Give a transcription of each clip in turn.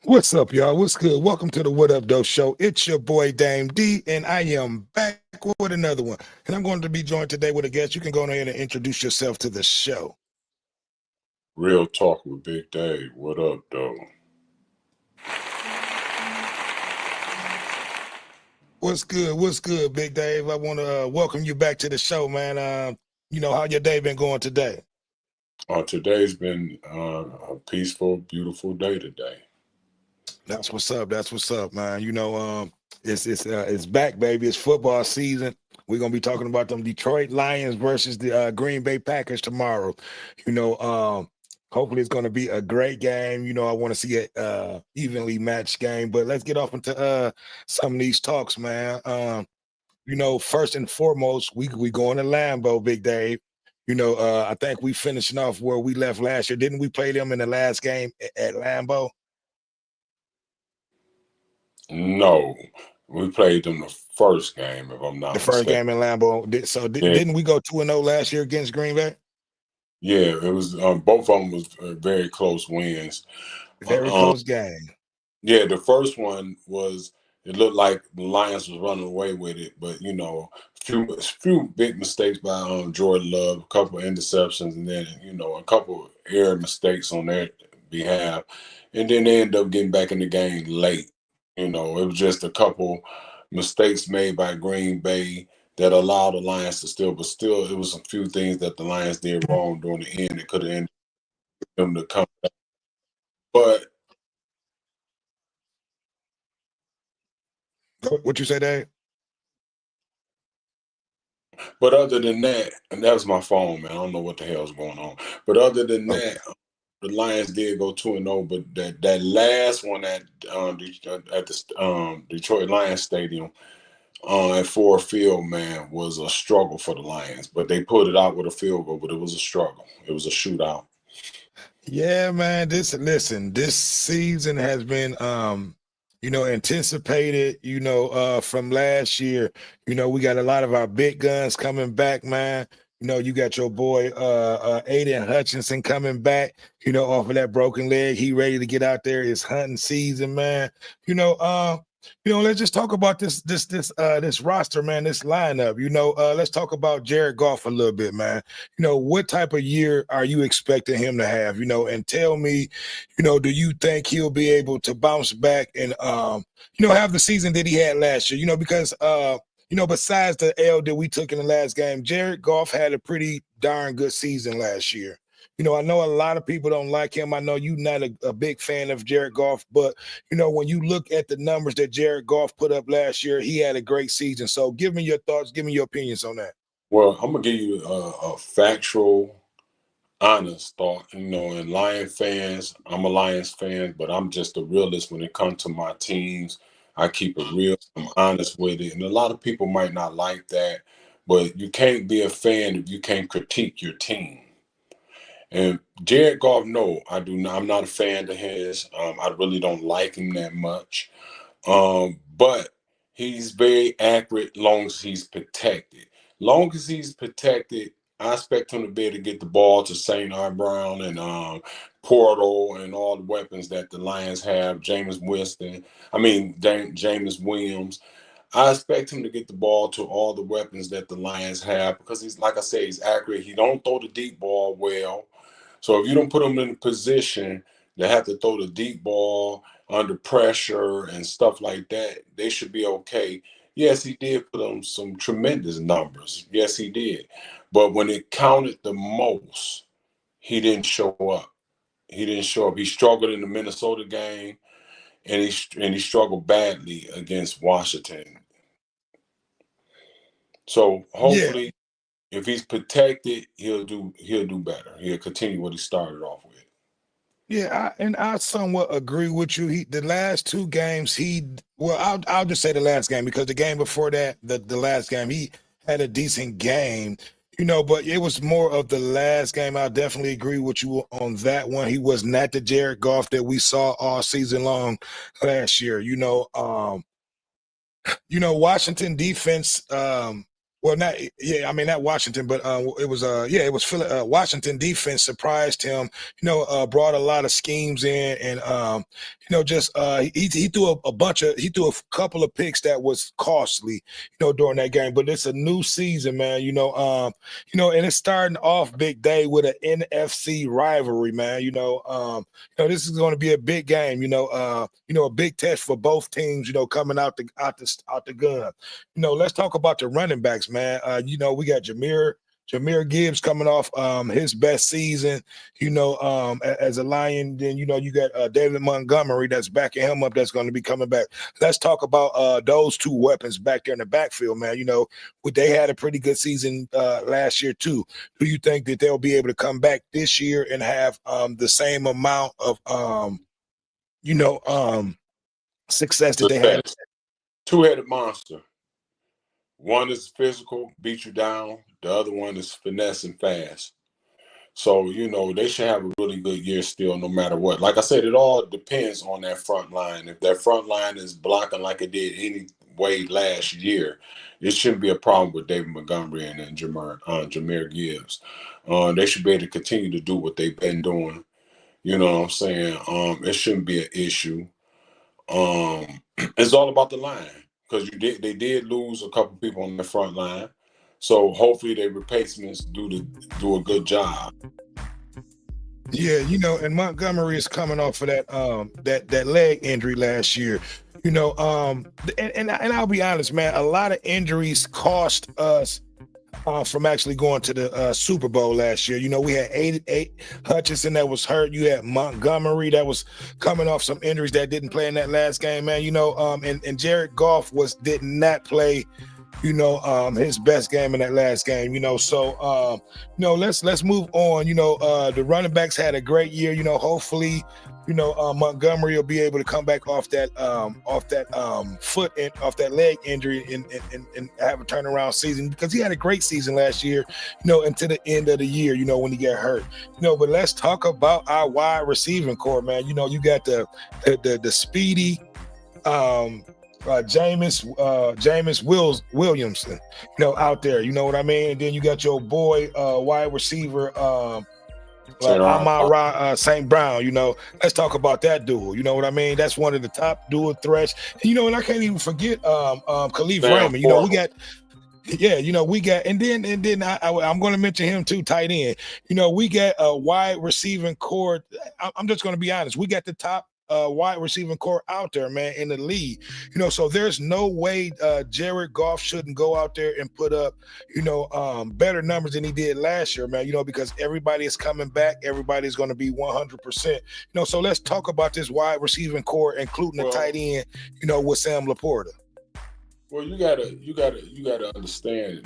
What's up, y'all? What's good? Welcome to the What Up Doe Show. It's your boy Dame D, and I am back with another one. And I'm going to be joined today with a guest. You can go ahead and introduce yourself to the show. Real talk with Big Dave. What up, though? What's good? What's good, Big Dave? I want to welcome you back to the show, man. How your day been going today? Today's been a peaceful, beautiful day today. That's what's up. That's what's up, man. It's back, baby. It's football season. We're gonna be talking about them Detroit Lions versus the Green Bay Packers tomorrow. You know, hopefully it's gonna be a great game. I want to see a evenly matched game. But let's get off into some of these talks, man. First and foremost, we going to Lambeau, Big Dave. I think we finishing off where we left last year. Didn't we play them in the last game at Lambeau? No, we played them the first game, if I'm The not first mistaken. game in Lambeau. Yeah, Didn't we go 2-0 last year against Green Bay? yeah, it was both of them was very close wins. Very Uh, um, close game. yeah, the first one was it looked like the Lions was running away with it, but few big mistakes by Jordan Love, a couple of interceptions, and then a couple of error mistakes on their behalf, and then they ended up getting back in the game late. It was just a couple mistakes made by Green Bay that allowed the Lions to still, it was a few things that the Lions did wrong during the end that could have ended them to come back. But What you say, Dave? But other than that, and that was my phone, man. I don't know what the hell's going on. But other than Okay. that, the Lions did go 2-0. But that last one at the Detroit Lions Stadium at Ford Field, man, was a struggle for the Lions. But they pulled it out with a field goal. But it was a struggle. It was a shootout. Yeah, man. This season has been anticipated, from last year. We got a lot of our big guns coming back, man. You got your boy Aiden Hutchinson coming back, off of that broken leg. He ready to get out there. It's hunting season, man. Let's just talk about this roster, man, this lineup. Let's talk about Jared Goff a little bit, man. What type of year are you expecting him to have? And tell me, do you think he'll be able to bounce back and have the season that he had last year? Because besides the L that we took in the last game, Jared Goff had a pretty darn good season last year. I know a lot of people don't like him. I know you're not a big fan of Jared Goff, but when you look at the numbers that Jared Goff put up last year, he had a great season. So give me your thoughts, give me your opinions on that. Well, I'm gonna give you a factual, honest thought. And Lion fans, I'm a Lions fan, but I'm just a realist when it comes to my teams. I keep it real. I'm honest with it, and a lot of people might not like that, but you can't be a fan if you can't critique your team. And Jared Goff, no, I do not. I'm not a fan of his. I really don't like him that much. But he's very accurate long as he's protected. Long as he's protected, I expect him to be able to get the ball to St. Brown and Portal and all the weapons that the Lions have. James Williams. I expect him to get the ball to all the weapons that the Lions have because he's, like I say, he's accurate. He don't throw the deep ball well. So if you don't put him in a position to have to throw the deep ball under pressure and stuff like that, they should be okay. Yes, he did put on some tremendous numbers. Yes, he did. But when it counted the most, he didn't show up. He didn't show up. He struggled in the Minnesota game, and he struggled badly against Washington. So Yeah. hopefully, if he's protected, he'll do better. He'll continue what he started off with. I somewhat agree with you. The last two games, I'll just say the last game because the game before that, the last game, he had a decent game, but it was more of the last game. I definitely agree with you on that one. He was not the Jared Goff that we saw all season long last year. Washington defense. Well, not yeah, I mean not Washington, but it was it was Washington defense surprised him. Brought a lot of schemes in, and just he threw he threw a couple of picks that was costly, during that game. But it's a new season, man. And it's starting off big day with an NFC rivalry, man. This is going to be a big game. A big test for both teams. Coming out the gun. Let's talk about the running backs, man. We got Jameer Gibbs coming off his best season, as a Lion. Then, you got David Montgomery that's backing him up, that's going to be coming back. Let's talk about those two weapons back there in the backfield, man. They had a pretty good season last year, too. Do you think that they'll be able to come back this year and have the same amount of, success that they had? Two-headed monster. One is physical, beat you down. The other one is finesse and fast. So, they should have a really good year still, no matter what. Like I said, it all depends on that front line. If that front line is blocking like it did anyway last year, it shouldn't be a problem with David Montgomery and Jameer Gibbs. They should be able to continue to do what they've been doing. You know what I'm saying? It shouldn't be an issue. It's all about the line, because they did lose a couple people on the front line, so hopefully their replacements do a good job. Yeah, and Montgomery is coming off of that leg injury last year. And I'll be honest, man, a lot of injuries cost us from actually going to the Super Bowl last year. We had eight Hutchinson that was hurt. You had Montgomery that was coming off some injuries that didn't play in that last game, man. And Jared Goff did not play, his best game in that last game. So let's move on. The running backs had a great year. Hopefully, Montgomery will be able to come back off that foot and off that leg injury and have a turnaround season, because he had a great season last year, until the end of the year, when he got hurt. But let's talk about our wide receiving core, man. You got the speedy Jameis Williamson, out there. You know what I mean? And then you got your boy wide receiver Amon-Ra St. Brown. Let's talk about that duel. You know what I mean? That's one of the top dual threats. And I can't even forget Khalif Raymond. We got. Yeah, we got, and then I'm going to mention him too, tight end. We got a wide receiving core. I'm just going to be honest. We got the top wide receiving core out there, man, in the league. So there's no way Jared Goff shouldn't go out there and put up, better numbers than he did last year, man. Because everybody is coming back. Everybody's going to be 100%. So let's talk about this wide receiving core, including the tight end, with Sam Laporta. Well, you gotta understand,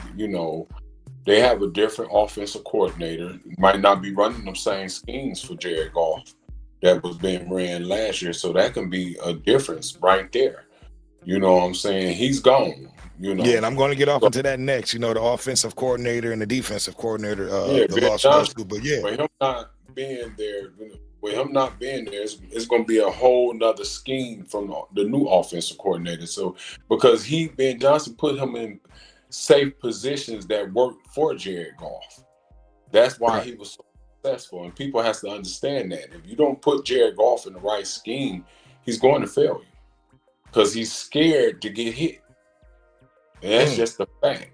they have a different offensive coordinator. Might not be running them same schemes for Jared Goff that was being ran last year. So that can be a difference right there. You know what I'm saying? He's gone. Yeah, and I'm going to get off into that next. The offensive coordinator and the defensive coordinator, but yeah, with him not being there, it's going to be a whole nother scheme from the new offensive coordinator. So because Ben Johnson put him in safe positions that worked for Jared Goff. That's why he was so successful, and people has to understand that. If you don't put Jared Goff in the right scheme, he's going to fail you because he's scared to get hit. And that's just the fact.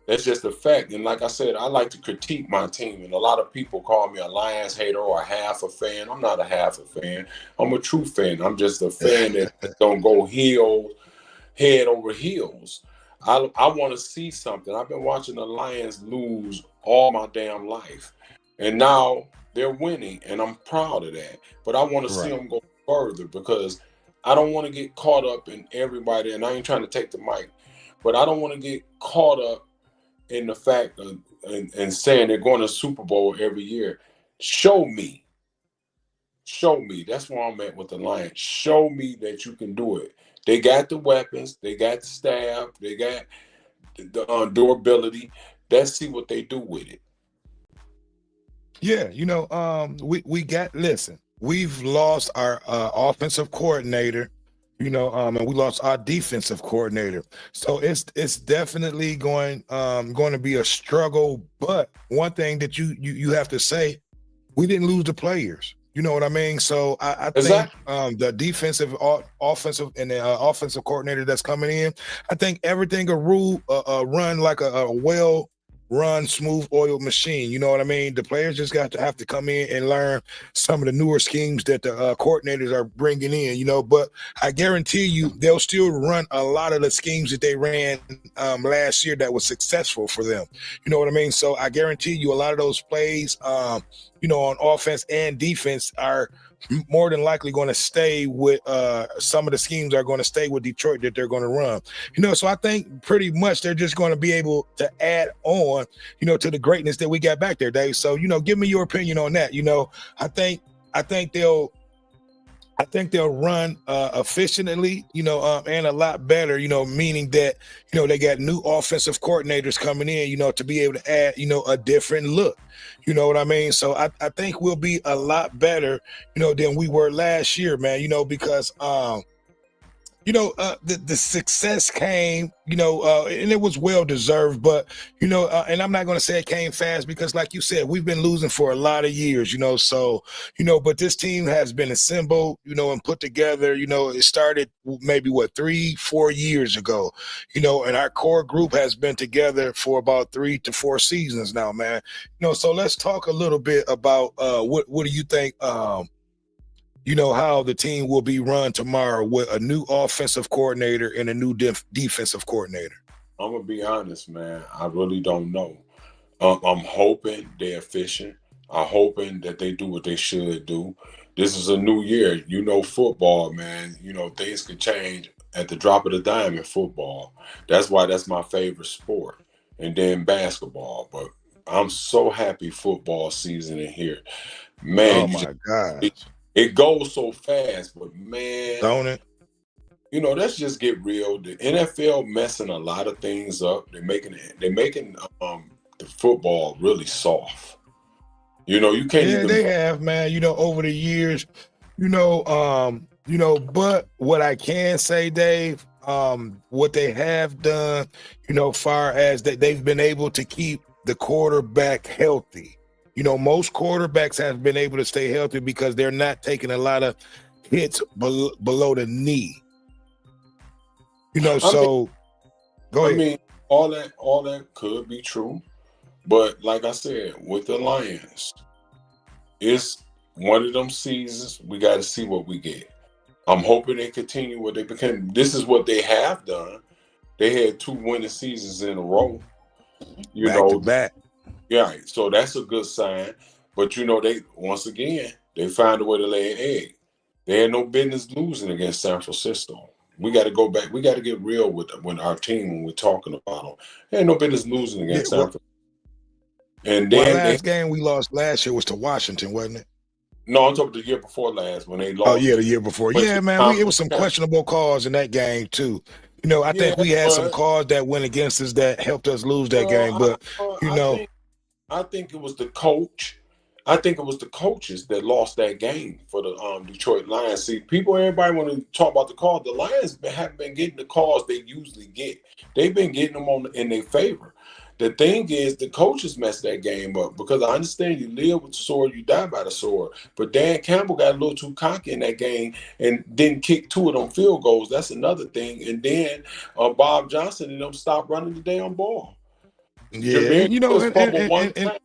That's just a fact. And like I said, I like to critique my team. And a lot of people call me a Lions hater or a half a fan. I'm not a half a fan. I'm a true fan. I'm just a fan that don't go head over heels. I want to see something. I've been watching the Lions lose all my damn life. And now they're winning, and I'm proud of that. But I want to see them go further, because I don't want to get caught up in everybody. And I ain't trying to take the mic, but I don't want to get caught up in the fact of, and saying they're going to Super Bowl every year. Show me. That's where I'm at with the Lions. Show me that you can do it. They got the weapons. They got the staff. They got the durability. Let's see what they do with it. Yeah, we've lost our offensive coordinator. and we lost our defensive coordinator. So it's definitely going to be a struggle. But one thing that you have to say, we didn't lose the players. You know what I mean? So I think Exactly. the defensive, offensive, and the offensive coordinator that's coming in, I think everything will run like a well run, smooth oiled machine. You know what I mean? The players just got to have to come in and learn some of the newer schemes that the coordinators are bringing in. But I guarantee you they'll still run a lot of the schemes that they ran last year that was successful for them. You know what I mean? So I guarantee you a lot of those plays. On offense and defense are more than likely going to stay with some of the schemes are going to stay with Detroit that they're going to run. So I think pretty much they're just going to be able to add on, to the greatness that we got back there, Dave. So, give me your opinion on that. I think they'll run efficiently, and a lot better, meaning that, they got new offensive coordinators coming in, to be able to add, a different look. You know what I mean? So I think we'll be a lot better, than we were last year, man, because the success came, and it was well deserved, but and I'm not going to say it came fast because, like you said, we've been losing for a lot of years, so but this team has been assembled, and put together. It started maybe 3-4 years ago, and our core group has been together for about 3 to 4 seasons now, man. So let's talk a little bit about what do you think how the team will be run tomorrow with a new offensive coordinator and a new defensive coordinator. I'm gonna be honest, man. I really don't know. I'm hoping they're efficient. I'm hoping that they do what they should do. This is a new year. Football, man. Things can change at the drop of the dime in football. That's why that's my favorite sport. And then basketball. But I'm so happy football season in here. Man, Oh my God. it goes so fast, but man, Don't it? let's just get real. The NFL messing a lot of things up. They're making the football really soft. You can't Yeah, even. they have, man, over the years, but what I can say, Dave, what they have done, far as that they've been able to keep the quarterback healthy. Most quarterbacks have been able to stay healthy because they're not taking a lot of hits below the knee. I mean, So go I ahead. mean, all that could be true, but like I said, with the Lions, it's one of them seasons. We got to see what we get. I'm hoping they continue what they became. This is what they have done. They had 2 winning seasons in a row. You Back to know, back. yeah. So that's a good sign. But they once again they find a way to lay an egg. They had no business losing against San Francisco. We got to go back. We got to get real with when our team when we're talking about them. They had no business losing Yeah, against San Francisco. And well, then last game we lost last year was to Washington, wasn't it? no, I'm talking the year before last when they Oh lost. yeah, the year before. Went to Yeah, the man, it was conference some champ. questionable calls in that game too. I Yeah, think we had some but calls that went against us that helped us lose that well, game. But you I know, think it was the coach. I think it was the coaches that lost that game for the Detroit Lions. See, everybody want to talk about the call. The Lions haven't been getting the calls they usually get. They've been getting them in their favor. The thing is, the coaches messed that game up because I understand you live with the sword, you die by the sword. But Dan Campbell got a little too cocky in that game and didn't kick 2 of them field goals. That's another thing. And then Bob Johnson and them stopped running the damn ball. yeah, Jameer and Gibbs fumbled one and time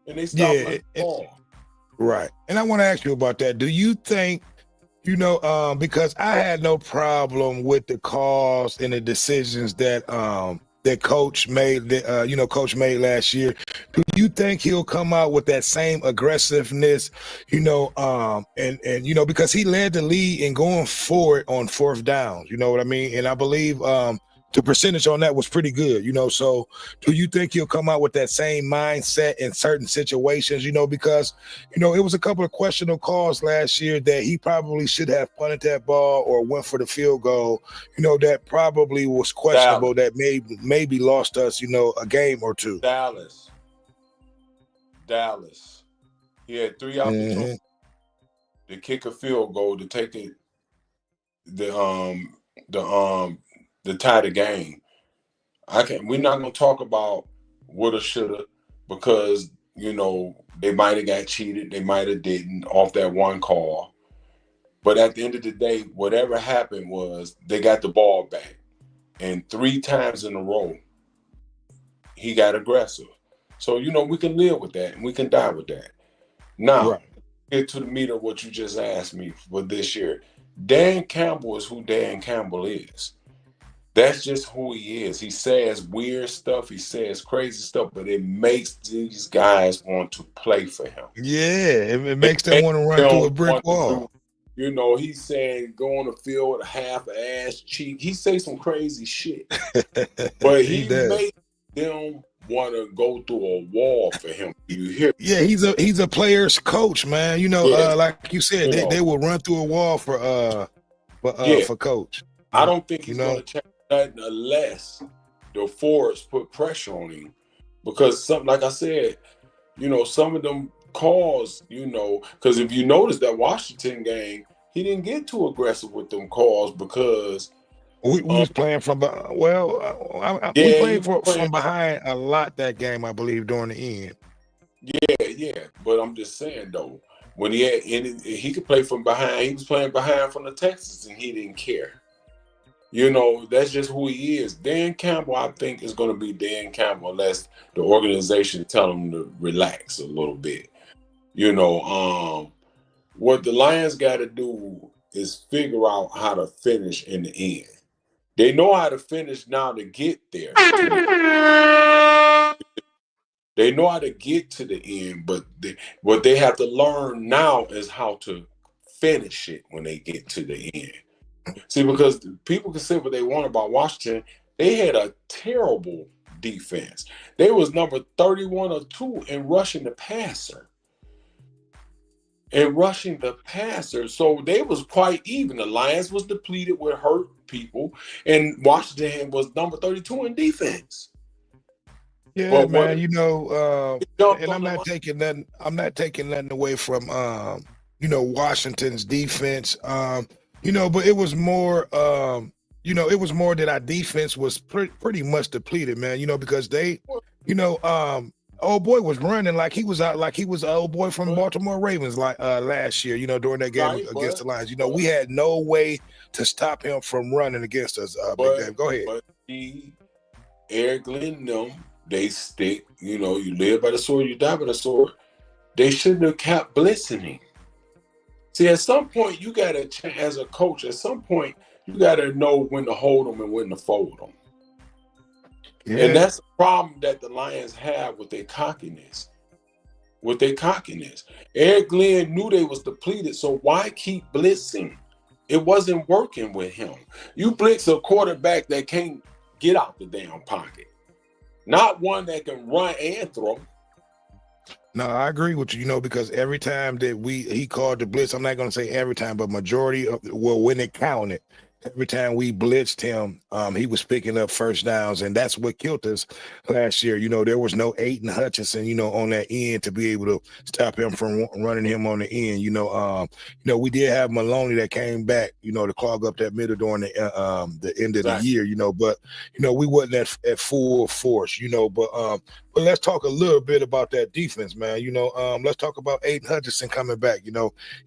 and they stopped yeah, running the ball. right. And I want to ask you about that. Do you think because I had no problem with the calls and the decisions that coach made coach made last year. Do you think he'll come out with that same aggressiveness, and because he led the league in going forward on fourth downs, you know what I mean? And I believe the percentage on that was pretty good, so do you think he'll come out with that same mindset in certain situations, because it was a couple of questionable calls last year that he probably should have punted that ball or went for the field goal, that probably was questionable, Dallas. that maybe lost us, a game or two. Dallas. Dallas. He had 3 opportunities Mm-hmm. to kick a field goal to take it the um the um the tie the game. We're not gonna talk about woulda shoulda because they might have got cheated, they might have didn't off that one call. But at the end of the day, whatever happened was they got the ball back. And 3 times in a row, he got aggressive. So, we can live with that and we can die with that. Now, Right. get to the meat of what you just asked me for this year. Dan Campbell is who Dan Campbell is. That's just who he is. He says weird stuff. He says crazy stuff, but it makes these guys want to play for him. Yeah, it It makes them makes want to run through a them brick want to do, wall. he's saying go on the field with a half ass cheek. He say some crazy shit. But He he does. made them want to go through a wall for him. You hear? Yeah, he's a player's coach, man. Yes. Like you said, they will run through a wall Yeah. for coach. I don't think You he's going know, to change nothing unless the force put pressure on him. Because like I said, some of them calls, because if you notice that Washington game, he didn't get too aggressive with them calls because, we um, was playing from we yeah, he played was playing. from behind a lot that game, I believe, during the end. Yeah. But I'm just saying though, when he could play from behind. He was playing behind from the Texans, and he didn't care. That's just who he is. Dan Campbell, I think, is going to be Dan Campbell unless the organization tell him to relax a little bit. What the Lions got to do is figure out how to finish in the end. They know how to finish now to get there. They know how to get to the end, but what they have to learn now is how to finish it when they get to the end. See, because people can say what they want about Washington, they had a terrible defense. They was number 31 or 2 in rushing the passer. So they was quite even. The Lions was depleted with hurt people, and Washington was number 32 in defense. Yeah, But man. jumped And on I'm the not line. taking nothing. I'm not taking nothing away from Washington's defense. But it was more it was more that our defense was pretty much depleted, man. Because they, old boy was running like he was out, like he was an old boy from But Baltimore Ravens like last year. During that game right, against the Lions. but We had no way to stop him from running against us. Big but Dave, go ahead. but he, Eric Glenn, them, they stick. You live by the sword, you die by the sword. They shouldn't have kept blitzing him. See, at some point, you gotta, as a coach, at some point, you gotta know when to hold them and when to fold them. And Yeah. that's the problem that the Lions have with their cockiness. Eric Glenn knew they was depleted, so why keep blitzing? It wasn't working with him. You blitz a quarterback that can't get out the damn pocket, not one that can run and throw. No, I agree with you, because every time that he called the blitz, I'm not going to say every time, but majority of, well, when it counted, every time we blitzed him, he was picking up first downs, and that's what killed us last year. There was no Aiden Hutchinson, on that end to be able to stop him from running him on the end. We did have Maloney that came back, to clog up that middle during the end of the Exactly. year. But we wasn't at full force, But let's talk a little bit about that defense, man. Let's talk about Aiden Hutchinson coming back.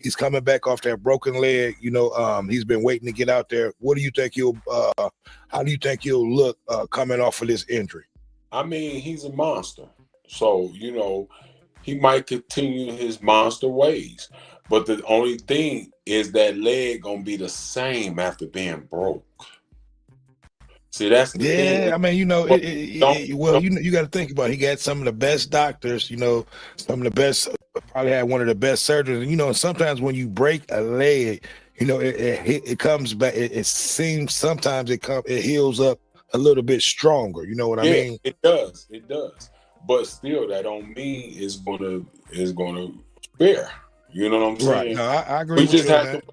He's coming back off that broken leg. He's been waiting to get out there. What do you think how do you think he'll look coming off of this injury? I mean, he's a monster. So, he might continue his monster ways. But the only thing is that leg gonna be the same after being broke. See, that's the thing. Yeah, I mean, you got to think about it. He got some of the best doctors, some of the best, probably had one of the best surgeons. And sometimes when you break a leg, it comes back. It seems sometimes it heals up a little bit stronger. You know what I mean? It does. But still, that don't mean it's gonna spare. You know what I'm Right. saying? No, I agree We with just you on have that. to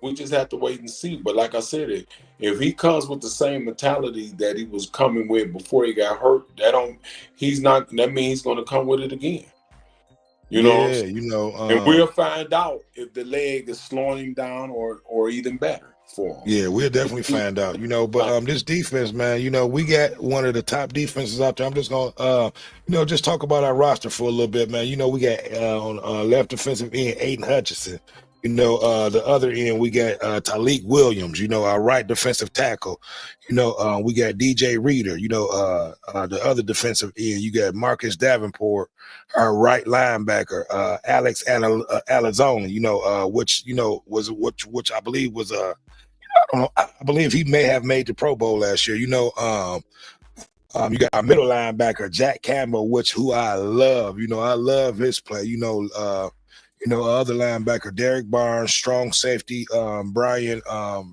we just have to wait and see. But like I said, if he comes with the same mentality that he was coming with before he got hurt, that means he's gonna come with it again. You know what I'm Yeah, saying? And we'll find out if the leg is slowing him down or even better. for them. Yeah, we'll definitely find out, but this defense, man, we got one of the top defenses out there. I'm just gonna just talk about our roster for a little bit, man. We got on left defensive end Aiden Hutchinson. The other end we got Talik Williams, our right defensive tackle. We got DJ Reader, the other defensive end, you got Marcus Davenport, our right linebacker, Alex Alizona, which I believe was I believe he may have made the Pro Bowl last year. You got our middle linebacker Jack Campbell, who I love. I love his play. Other linebacker Derek Barnes, strong safety Brian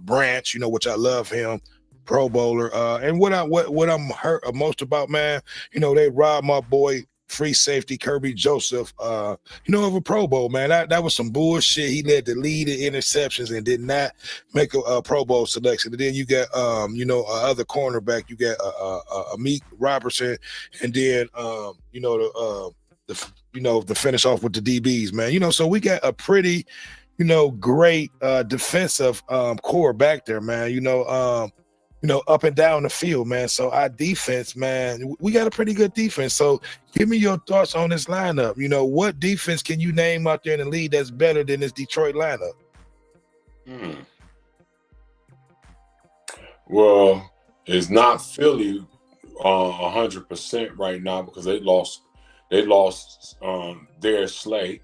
Branch. Which I love him, Pro Bowler. And what I'm hurt most about, man. They robbed my boy free safety Kirby Joseph, of a Pro Bowl, man. That was some bullshit. He led the lead in interceptions and did not make a Pro Bowl selection. And then you got, other cornerback. You got Amik Robertson, and then, the finish off with the DBs, man. So we got a pretty, great defensive core back there, man. Up and down the field, man. So our defense, man, we got a pretty good defense. So give me your thoughts on this lineup. What defense can you name out there in the league that's better than this Detroit lineup? Well, it's not Philly 100% right now because they lost their Slay.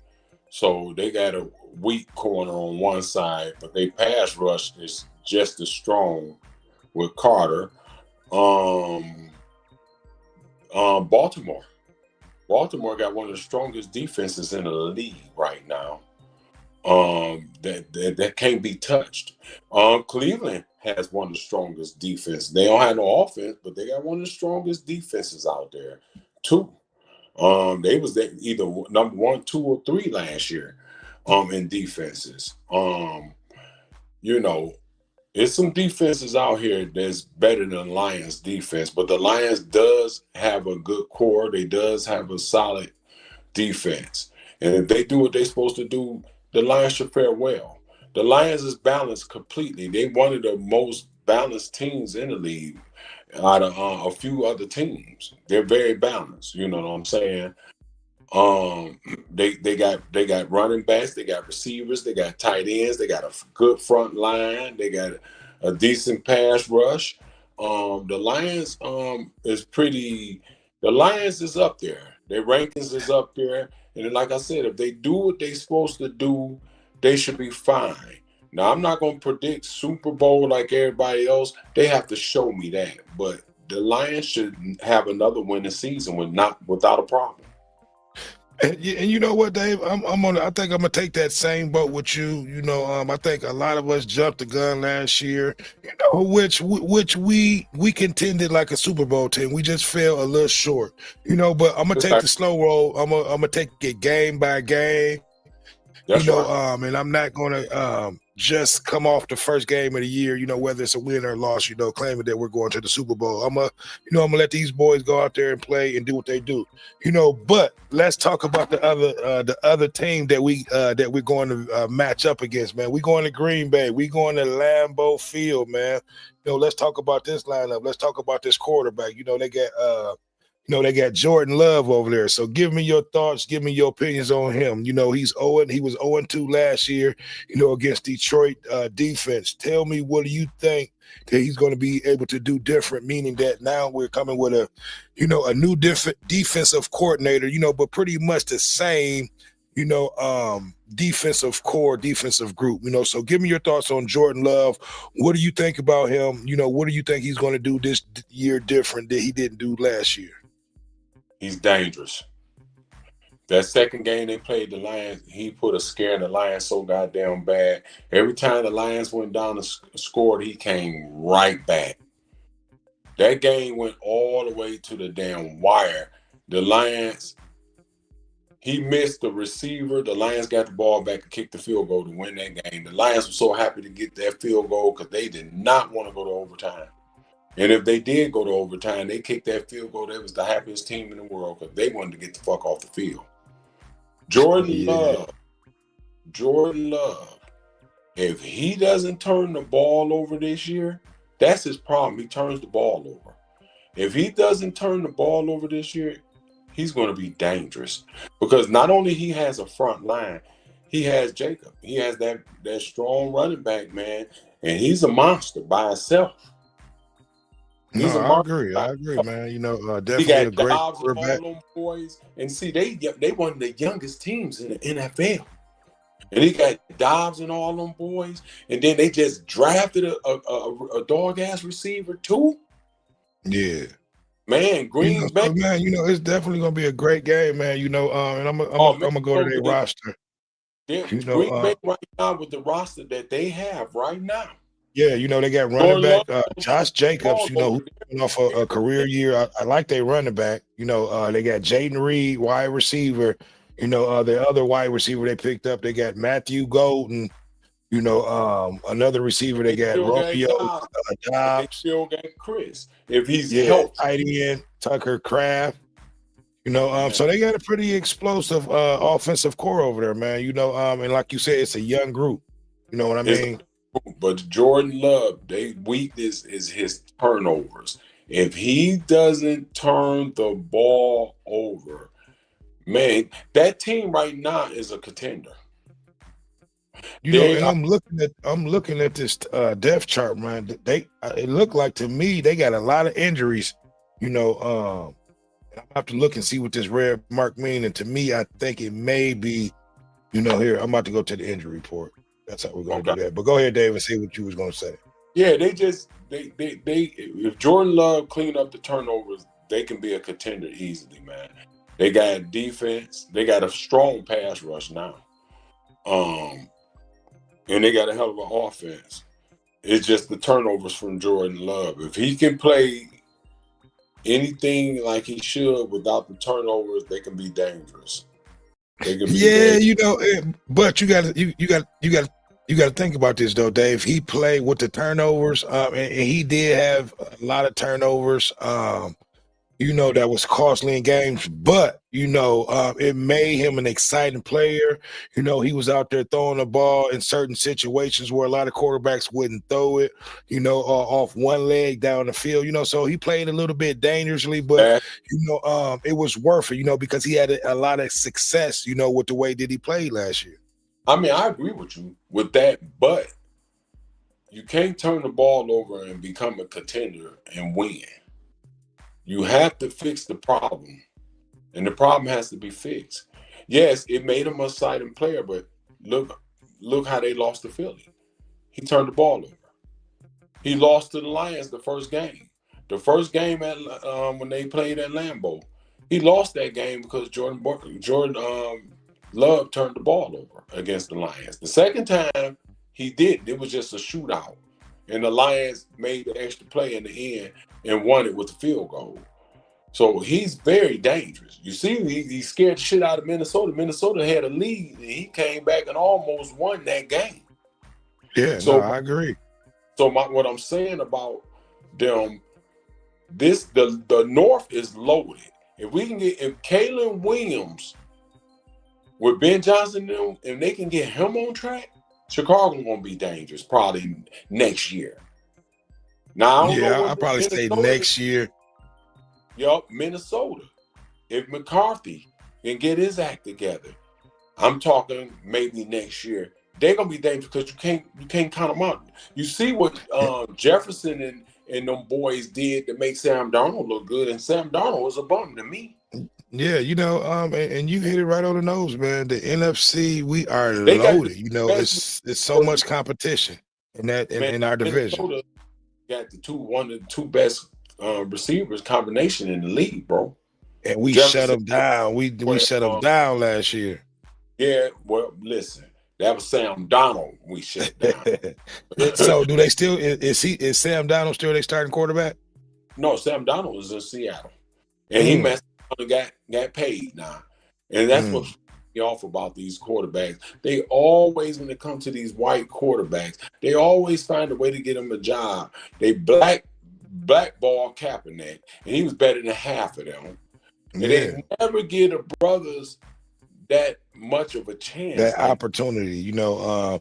So they got a weak corner on one side, but they pass rush is just as strong with Carter. Baltimore got one of the strongest defenses in the league right now. That can't be touched. Cleveland has one of the strongest defenses. They don't have no offense, but they got one of the strongest defenses out there too. They was either number 1, 2, or 3 last year in defenses. It's some defenses out here that's better than Lions defense, but the Lions does have a good core. They does have a solid defense. And if they do what they're supposed to do, the Lions should fare well. The Lions is balanced completely. They one of the most balanced teams in the league out of a few other teams. They're very balanced. You know what I'm saying? They got running backs, they got receivers, they got tight ends, they got a good front line, they got a decent pass rush. The Lions the Lions is up there. Their rankings is up there. And like I said, if they do what they're supposed to do, they should be fine. Now, I'm not going to predict Super Bowl like everybody else. They have to show me that. But the Lions should have another winning season without a problem. And you know what, Dave? I think I'm gonna take that same boat with you. I think a lot of us jumped the gun last year. Which we contended like a Super Bowl team. We just fell a little short. But I'm gonna take the slow roll. I'm gonna take it game by game. That's right. And I'm not gonna just come off the first game of the year, whether it's a win or a loss, claiming that we're going to the Super Bowl. I'm gonna let these boys go out there and play and do what they do. But let's talk about the other team that we're going to match up against, man. We're going to Green Bay. We're going to Lambeau Field, man. Let's talk about this lineup. Let's talk about this quarterback. They got Jordan Love over there. So give me your thoughts. Give me your opinions on him. He was 0-2 last year, against Detroit defense. Tell me, what do you think that he's going to be able to do different, meaning that now we're coming with a new defensive coordinator, but pretty much the same, defensive core, defensive group, so give me your thoughts on Jordan Love. What do you think about him? What do you think he's going to do this year different that he didn't do last year? He's dangerous. That second game they played the Lions, he put a scare in the Lions so goddamn bad. Every time the Lions went down and scored, he came right back. That game went all the way to the damn wire. The Lions, he missed the receiver. The Lions got the ball back and kicked the field goal to win that game. The Lions were so happy to get that field goal because they did not want to go to overtime. And if they did go to overtime, they kicked that field goal. They was the happiest team in the world because they wanted to get the fuck off the field. Jordan Love. If he doesn't turn the ball over this year, that's his problem. He turns the ball over. If he doesn't turn the ball over this year, he's going to be dangerous because not only he has a front line, he has Jacob. He has that strong running back, man, and he's a monster by himself. No, He's a I monster. agree. I agree, man. He Definitely a got great Dobbs and all quarterback. them boys, and see, they one of the youngest teams in the NFL. And he got Dobbs and all them boys, and then they just drafted a dog ass receiver too. Yeah. Man, Green Bay. So man, it's definitely gonna be a great game, man. And I'm Oh man, gonna go to their roster. Green Bay right now with the roster that they have right now. Yeah, they got running Jordan back Love, Josh Jacobs, all who's over coming off a career year. I like their running back. They got Jaden Reed, wide receiver. The other wide receiver they picked up, they got Matthew Golden. Another receiver they got still got Romeo Dobbs. They Dobbs. still got Chris. If he's Yeah, healthy. tight end Tucker Kraft. So they got a pretty explosive offensive core over there, man. And like you said, it's a young group. You know what I mean? But Jordan Love, their weakness is his turnovers. If he doesn't turn the ball over, man, that team right now is a contender. And I'm looking at this depth chart, man. It looked like to me they got a lot of injuries. I have to look and see what this red mark means. And to me, I think it may be, here, I'm about to go to the injury report. That's how we're going to do that. But go ahead, Dave, and say what you was going to say. Yeah, they if Jordan Love clean up the turnovers, they can be a contender easily, man. They got defense. They got a strong pass rush now. And they got a hell of an offense. It's just the turnovers from Jordan Love. If he can play anything like he should without the turnovers, they can be dangerous. They can be dangerous. But you got to think about this though, Dave. He played with the turnovers, and he did have a lot of turnovers. That was costly in games, but it made him an exciting player. He was out there throwing the ball in certain situations where a lot of quarterbacks wouldn't throw it, off one leg down the field, so he played a little bit dangerously, but it was worth it, because he had a lot of success, with the way that he played last year. I mean, I agree with you with that, but you can't turn the ball over and become a contender and win. You have to fix the problem, and the problem has to be fixed. Yes, it made him a exciting player, but look how they lost to Philly. He turned the ball over. He lost to the Lions the first game. The first game at when they played at Lambeau, he lost that game because Jordan Love turned the ball over against the Lions. The second time he didn't. It was just a shootout, and the Lions made the extra play in the end and won it with a field goal. So he's very dangerous. You see, he scared the shit out of Minnesota. Minnesota had a lead, and he came back and almost won that game. Yeah, so I agree. So what I'm saying about them, the North is loaded. If Kalen Williams with Ben Johnson and they can get him on track, Chicago gonna be dangerous probably next year. Now I'll probably say next year. Yup, Minnesota. If McCarthy can get his act together, I'm talking maybe next year. They're gonna be dangerous because you can't count them out. You see what Jefferson and them boys did to make Sam Darnold look good, and Sam Darnold was a bum to me. Yeah, and you hit it right on the nose, man. The NFC, we are loaded. It's so much competition in our division. Minnesota got one of the two best receivers combination in the league, bro. And we shut them down. We shut them down last year. Yeah, well, listen, that was Sam Darnold we shut down. So do they still is Sam Darnold still their starting quarterback? No, Sam Darnold is in Seattle. And he messed up and got paid now. And that's what's off about these quarterbacks. They always, when it comes to these white quarterbacks, they always find a way to get them a job. They blackball Kaepernick, and he was better than half of them. And they never get the brothers that much of a chance that like opportunity. And you no.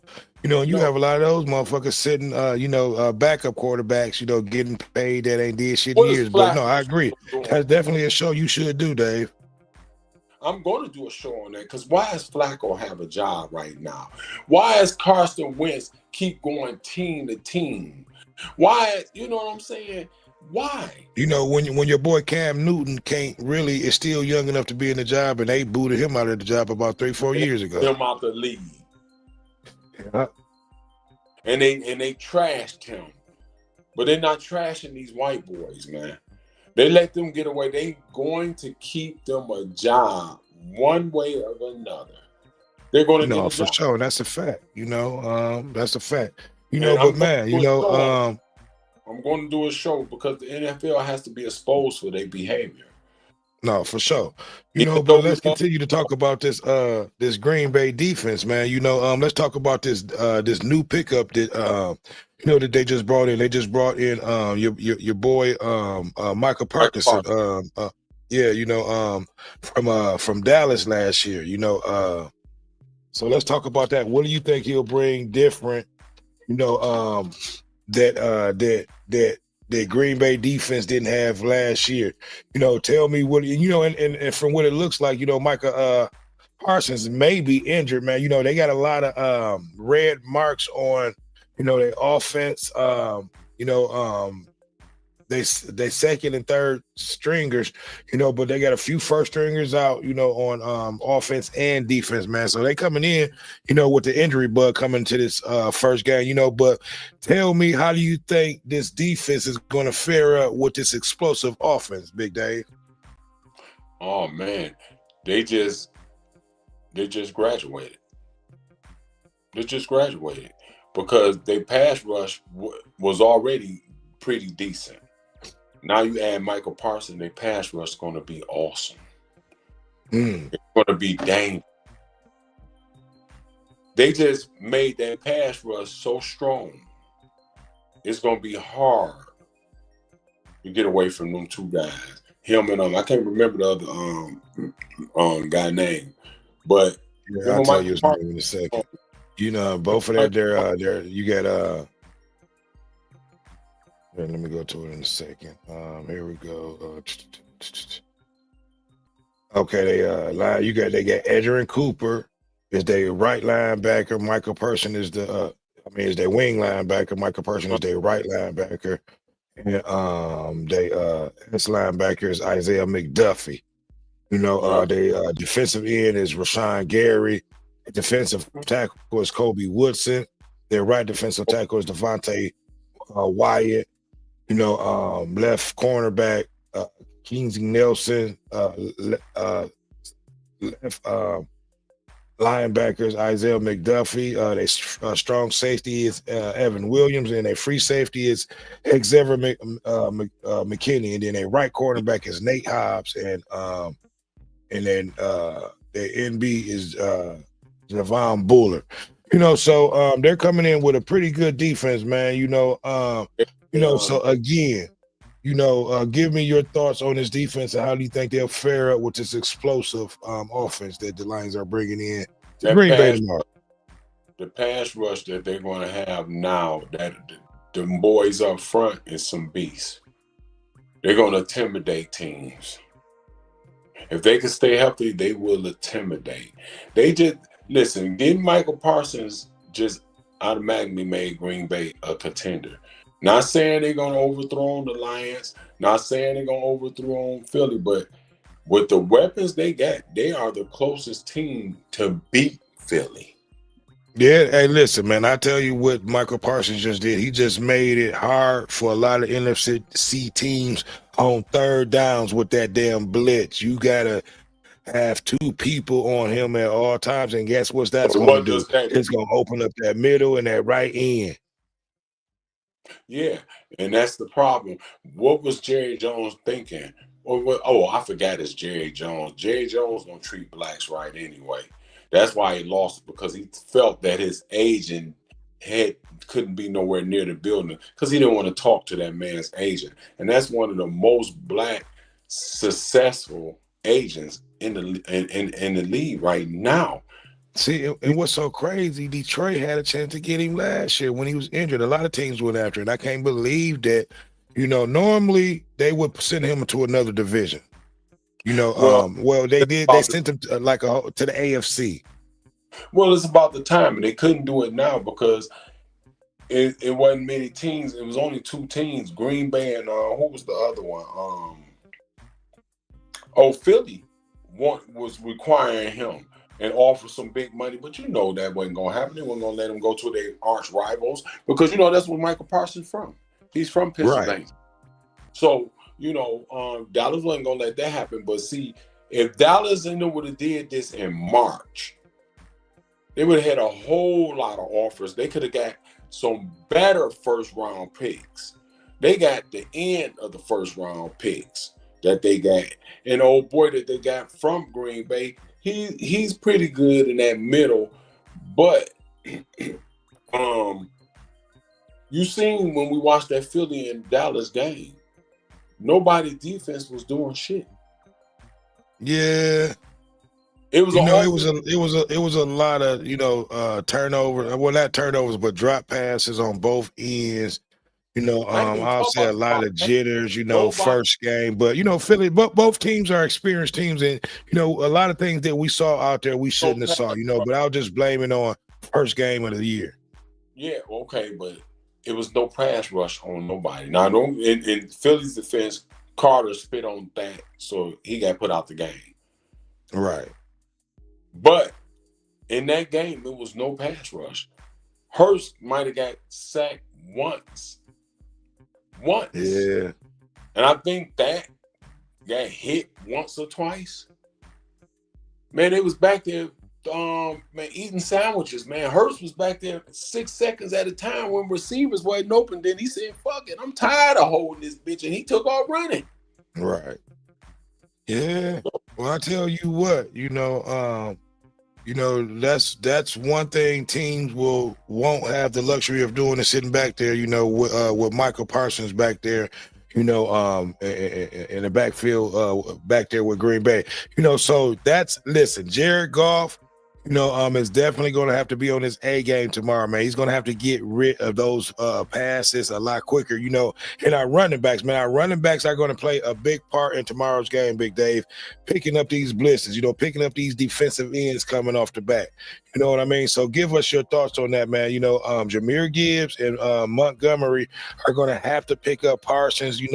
have a lot of those motherfuckers sitting, backup quarterbacks, getting paid that ain't did shit in What is years. But no, I Flacco agree. doing? That's definitely a show you should do, Dave. I'm going to do a show on that because why does Flacco have a job right now? Why is Carson Wentz keep going team to team? Why? You know what I'm saying? Why? When your boy Cam Newton can't really is still young enough to be in the job, and they booted him out of the job about 3-4 They years put ago. him out the league, Yeah. and they trashed him. But they're not trashing these white boys, man. They let them get away. They going to keep them a job one way or another. They're going to get No, a for job. sure. That's a fact. That's a fact. And But man, I'm going to do a show because the NFL has to be exposed for their behavior. no, for sure. Even But though we let's love, continue to talk about this Green Bay defense, man. Let's talk about this new pickup that they just brought in. They just brought in your boy Michael Mike Parkinson. Parson. Yeah, from Dallas last year. So let's talk about that. What do you think he'll bring different? That Green Bay defense didn't have last year. Tell me what and from what it looks like, Micah Parsons may be injured, man. They got a lot of red marks on, their offense. They second and third stringers, but they got a few first stringers out, on offense and defense, man. So they coming in, with the injury bug coming to this first game, but tell me, how do you think this defense is going to fare up with this explosive offense, Big Dave? Oh man, they just graduated. They just graduated because their pass rush was already pretty decent. Now you add Michael Parsons, their pass rush is going to be awesome. It's going to be dangerous. They just made that pass rush so strong. It's going to be hard to get away from them two guys. Him and I can't remember the other guy name, but Yeah, I'll tell you his name in a second. Both of that, they're you got let me go to it in a second. Here we go. Okay, they got Edgerrin Cooper is their right linebacker. Michael Person is is their wing linebacker. Michael Person is their right linebacker. And this linebacker is Isaiah McDuffie. They defensive end is Rashawn Gary. Defensive tackle is Kobe Woodson. Their right defensive tackle is Devontae Wyatt. Left cornerback Kingsley Nelson. Left linebackers Isaiah McDuffie. They strong safety is Evan Williams, and a free safety is Xavier McKinney, and then a right cornerback is Nate Hobbs, and then the NB is Javon Buller. So they're coming in with a pretty good defense, man. So again, give me your thoughts on this defense and how do you think they'll fare up with this explosive offense that the Lions are bringing in to Green Bay tomorrow. The pass rush that they're going to have now, that the boys up front is some beasts. They're going to intimidate teams. If they can stay healthy, they will intimidate. They just listen. Getting Michael Parsons just automatically made Green Bay a contender. Not saying they're going to overthrow the Lions. Not saying they're going to overthrow Philly, but with the weapons they got, they are the closest team to beat Philly. Yeah, hey, listen, man, I tell you what Michael Parsons just did. He just made it hard for a lot of NFC teams on third downs with that damn blitz. You got to have two people on him at all times, and guess what that's going to do? It's going to open up that middle and that right end. Yeah, and that's the problem. What was Jerry Jones thinking? Oh, I forgot it's Jerry Jones. Jerry Jones gonna treat blacks right anyway. That's why he lost, because he felt that his agent couldn't be nowhere near the building because he didn't want to talk to that man's agent. And that's one of the most black successful agents in the league right now. See, and what's so crazy, Detroit had a chance to get him last year when he was injured. A lot of teams went after it. I can't believe that, normally they would send him to another division. Well, they did. They sent him to, to the AFC. Well, it's about the time, and they couldn't do it now because it wasn't many teams. It was only 2 teams: Green Bay and who was the other one? Philly was requiring him and offer some big money, but that wasn't gonna happen. They weren't gonna let him go to their arch rivals because that's where Michael Parsons from. He's from Pennsylvania, Right. So Dallas wasn't gonna let that happen. But see, if Dallas would have did this in March, they would have had a whole lot of offers. They could have got some better first round picks. They got the end of the first round picks that they got. And old boy that they got from Green Bay, he's pretty good in that middle. But you seen when we watched that Philly and Dallas game, nobody's defense was doing shit. Yeah. It was it was a lot of turnovers. Well, not turnovers, but drop passes on both ends. I'll say a lot of jitters, first game. But Philly, both teams are experienced teams, and a lot of things that we saw out there we shouldn't have saw, but I'll just blame it on first game of the year. Yeah, okay, but it was no pass rush on nobody. Now, in Philly's defense, Carter spit on that, so he got put out the game. Right. But in that game, it was no pass rush. Hurst might have got sacked once. Yeah. And I think that got hit once or twice. Man, they was back there, eating sandwiches, man. Hurst was back there 6 seconds at a time when receivers wasn't open. Then he said, fuck it, I'm tired of holding this bitch. And he took off running. Right. Yeah. Well, I tell you what, that's one thing teams won't have the luxury of doing is sitting back there, with Michael Parsons back there, in the backfield, back there with Green Bay, so listen, Jared Goff, is definitely going to have to be on his A game tomorrow, man. He's going to have to get rid of those passes a lot quicker, and our running backs, man. Our running backs are going to play a big part in tomorrow's game, Big Dave, picking up these blitzes, picking up these defensive ends coming off the back. You know what I mean? So give us your thoughts on that, man. Jahmyr Gibbs and Montgomery are going to have to pick up Parsons, and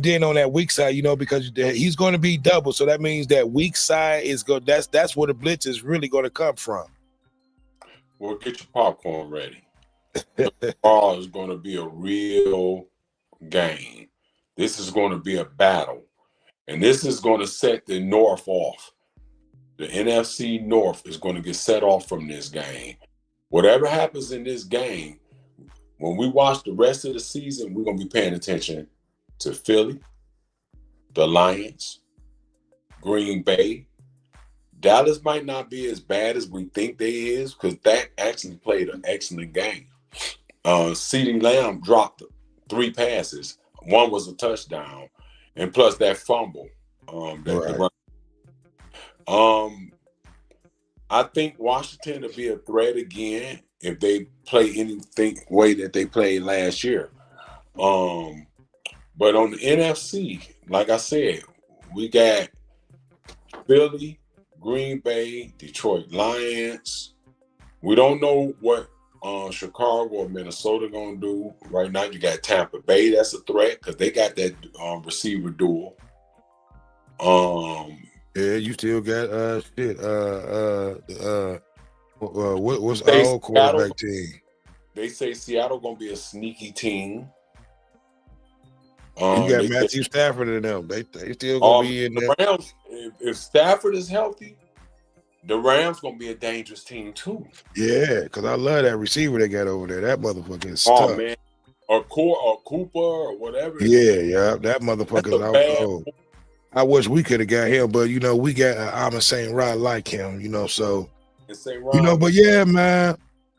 then on that weak side, because he's going to be double. So that means that weak side is good. That's where the blitz is really going to come from. Well, get your popcorn ready. Tomorrow is going to be a real game. This is going to be a battle. And this is going to set the North off. The NFC North is going to get set off from this game. Whatever happens in this game, when we watch the rest of the season, we're going to be paying attention to Philly, the Lions, Green Bay. Dallas might not be as bad as we think they is because Dak actually played an excellent game. CeeDee Lamb dropped 3 passes. 1 was a touchdown. And plus that fumble. I think Washington will be a threat again if they play anything way that they played last year. But on the NFC, like I said, we got Philly, Green Bay, Detroit Lions. We don't know what Chicago or Minnesota gonna do. Right now, you got Tampa Bay. That's a threat because they got that receiver duel. Yeah, you still got what's our old quarterback team? They say Seattle gonna be a sneaky team. You got Matthew Stafford in them. They still gonna be in there. Rams, if Stafford is healthy, the Rams gonna be a dangerous team too. Yeah, because I love that receiver they got over there. That motherfucker is tough. Man, or Cooper or whatever. Yeah, that motherfucker. I wish we could have got him, but we got I'm St. Rod like him, so but yeah, man,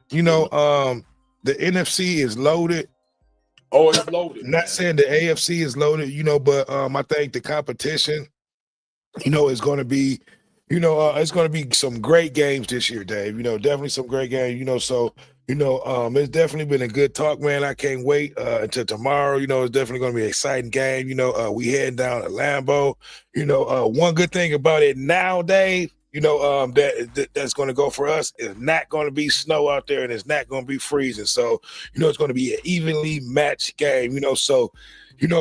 the NFC is loaded. Oh, it's loaded. Not saying the AFC is loaded, but I think the competition It's going to be, it's going to be some great games this year, Dave. Definitely some great games. So it's definitely been a good talk, man. I can't wait until tomorrow. It's definitely going to be an exciting game. We heading down to Lambeau. One good thing about it now, Dave. That's going to go for us. It's not going to be snow out there, and it's not going to be freezing. So it's going to be an evenly matched game. So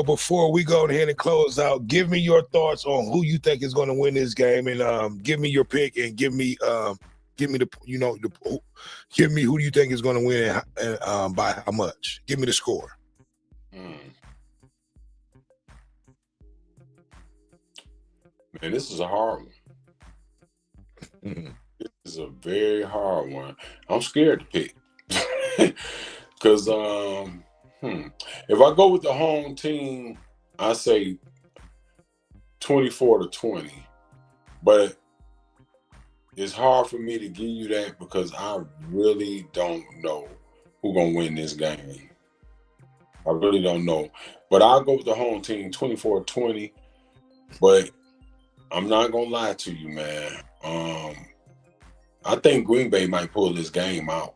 before we go ahead and close out, give me your thoughts on who you think is going to win this game, and give me your pick, and give me give me who do you think is going to win, and by how much. Give me the score. Man, this is a hard one. Mm-hmm. This is a very hard one. I'm scared to pick because if I go with the home team, I say 24-20, but it's hard for me to give you that because I really don't know who's gonna win this game. I really don't know, but I'll go with the home team 24-20. But I'm not gonna lie to you, man. I think Green Bay might pull this game out.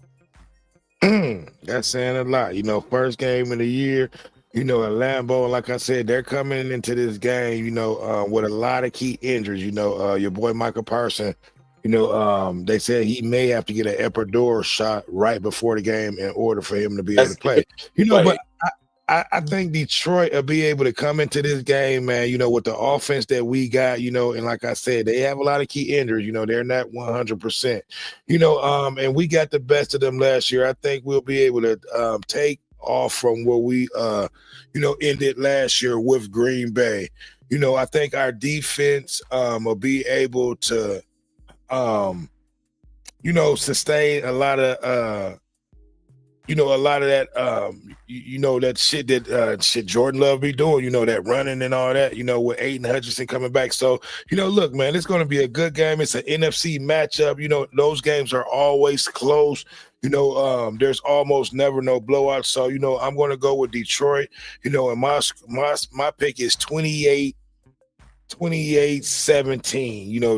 That's saying a lot. First game of the year, at Lambeau, like I said, they're coming into this game, with a lot of key injuries. Your boy Michael Parsons, they said he may have to get an epidural shot right before the game in order for him to be able to play. But I think Detroit will be able to come into this game, man, with the offense that we got, and like I said, they have a lot of key injuries, they're not 100%, and we got the best of them last year. I think we'll be able to take off from where we, ended last year with Green Bay. I think our defense will be able to, sustain a lot of, a lot of that, that shit that Jordan Love be doing, that running and all that, with Aiden Hutchinson coming back. So, look, man, it's going to be a good game. It's an NFC matchup. Those games are always close. There's almost never no blowouts. So, I'm going to go with Detroit, and my pick is 28-17,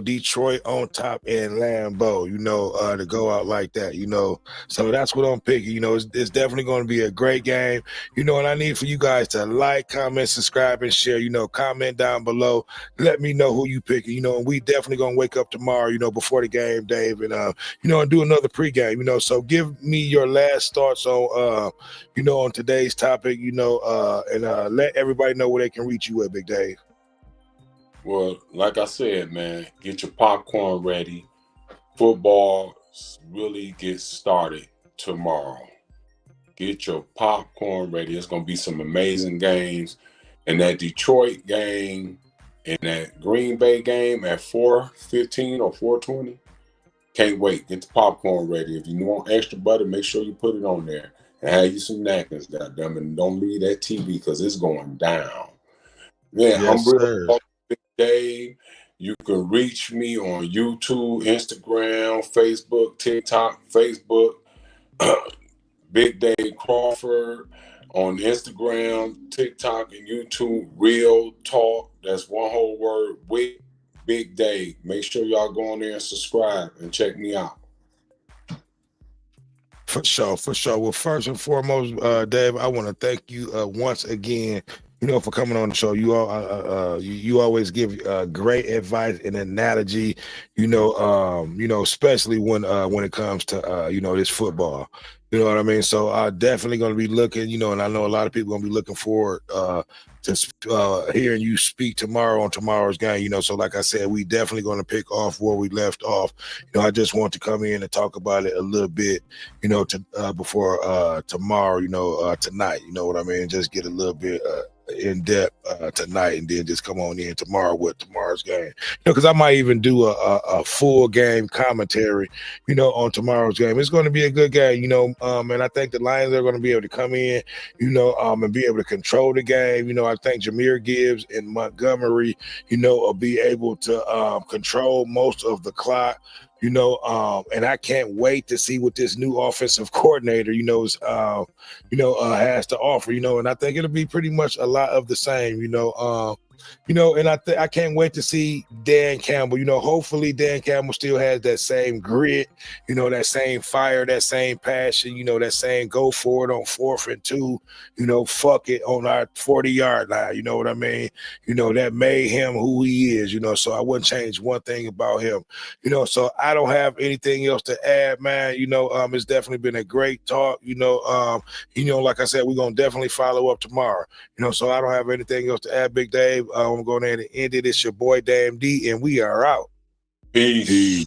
Detroit on top in Lambeau, to go out like that, so that's what I'm picking. It's definitely going to be a great game, and I need for you guys to like, comment, subscribe, and share. Comment down below, let me know who you picking, and we definitely going to wake up tomorrow, before the game, Dave, and and do another pregame, so give me your last thoughts on on today's topic, and let everybody know where they can reach you at, Big Dave. Well, like I said, man, get your popcorn ready. Football really gets started tomorrow. Get your popcorn ready. It's going to be some amazing games. And that Detroit game and that Green Bay game at 4:15 or 4:20, can't wait. Get the popcorn ready. If you want extra butter, make sure you put it on there. And have you some napkins, goddamn, and don't leave that TV because it's going down. Yeah, yes, I'm sir. really Dave. You can reach me on YouTube, Instagram, Facebook, TikTok, Facebook, Big Dave Crawford on Instagram, TikTok, and YouTube. Real Talk. That's one whole word with Big Dave. Make sure y'all go on there and subscribe and check me out. For sure. Well, first and foremost, Dave, I want to thank you once again, for coming on the show. You always give great advice and analogy, especially when it comes to this football. You know what I mean? So I'm definitely going to be looking, and I know a lot of people going to be looking forward to hearing you speak tomorrow on tomorrow's game. So like I said, we definitely going to pick off where we left off. I just want to come in and talk about it a little bit, before tomorrow, tonight. You know what I mean? Just get a little bit in depth tonight, and then just come on in tomorrow with tomorrow's game. Because I might even do a full game commentary, on tomorrow's game. It's going to be a good game, and I think the Lions are going to be able to come in, and be able to control the game. I think Jahmyr Gibbs and Montgomery, will be able to control most of the clock. And I can't wait to see what this new offensive coordinator, has to offer, and I think it'll be pretty much a lot of the same, You know, and I can't wait to see Dan Campbell. You know, hopefully Dan Campbell still has that same grit, you know, that same fire, that same passion, you know, that same go for it on 4th and 2, you know, fuck it on our 40-yard line. You know what I mean? You know, that made him who he is, you know, so I wouldn't change one thing about him. You know, so I don't have anything else to add, man. You know, it's definitely been a great talk. You know, like I said, we're gonna definitely follow up tomorrow. You know, so I don't have anything else to add, Big Dave. I'm going ahead and end it. It's your boy Dame D, and we are out. Peace.